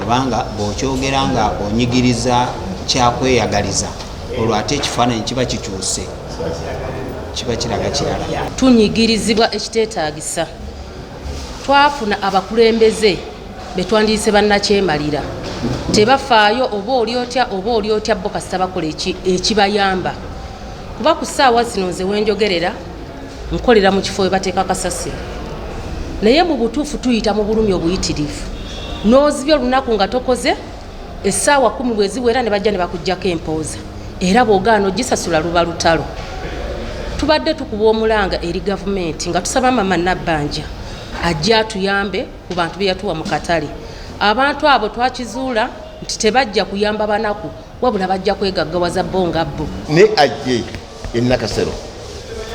kubanga bw'okyogera nga onyigiriza kyakweyagaliza olwo ate ekifaananyi kiba kikyuse, kiba kiraga kirala. Tunyigirizibwa ekiteetaagisa. Twafuna abakulembeze be twandiyise bannakyemalira, tebafaayo oba oli otya bo kasita bakola ekibayamba. Kuba ku ssaawa zino nze wenjogerera nkolera mu kifo we bateeka kasasiro, naye mu butuufu tuyita mu bulumi obuyitirivu. N'ozibya olunaku nga tokoze essaawa 10 bwe ziwera ne bajja ne bakuggyako empooza, era bw'ogaana ogisasula luba lutalo. Tubadde tukuba omulanga eri gavumenti nga tusaba Maama Nabbanja ajja atuyambe ku bantu be yatuwa mu katale. Abantu abo twakizuula nti tebajja kuyamba banaku, wabula bajja kwegaggawaza bo nga bo. Ne ajje Nakasero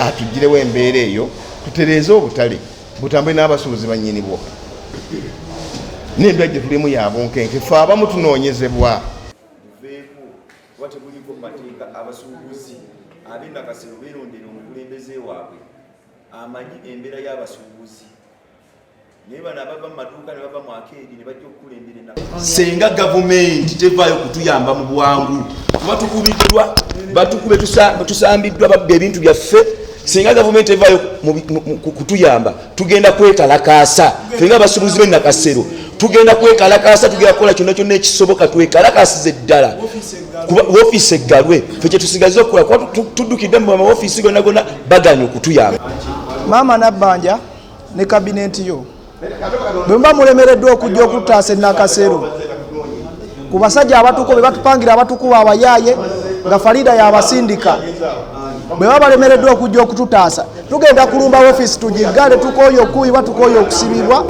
atugirewo embeera eyo, tutereeze obutale butambule n'abasuubuzi bannyini bwo. N'endwadde tulimu yabunkenke, fe abamu tunoonyezebwa. Tuveeko kuba tebuliko mateeka abasuubuzi ab'e Nakasero beerondera omukulembeze waabwe amanyi embeera y'abasuubuzi. Naye bano abava mu maduuka ne bava mu akeedi ne bajja okukulembera ennaku. Senga gavumenti tevaayo kutuyamba mu bwangu, kuba tukubiddwa batukube tusambiddwa babba ebintu byaffe. Senga gavumenti tevaayo kutuyamba, tugenda kwekalakaasa. Ffe nga abasuubuzi b'e Nakasero tugenda kwekalakaasa, tugenda kukola kyonna ekisoboka twekalakaasize ddala. Kuba woofiisi eggalwe, ffe kye tusigaze okukola kuba tuddukidde mu mawoofiisi gonna baganya okutuyamba. Maama Nabbanja ne kabinenti yo bwe mba mulemereddwa okujja okutaasa Nakasero ku basajja abatuko be batupangira abatukuba abayaaye nga Farida y'abasindika, bwe baba balemereddwa okujja okututaasa tugenda kulumba woofiisi tugiggale, tukooye okuyibwa, tukooye okusibibwa.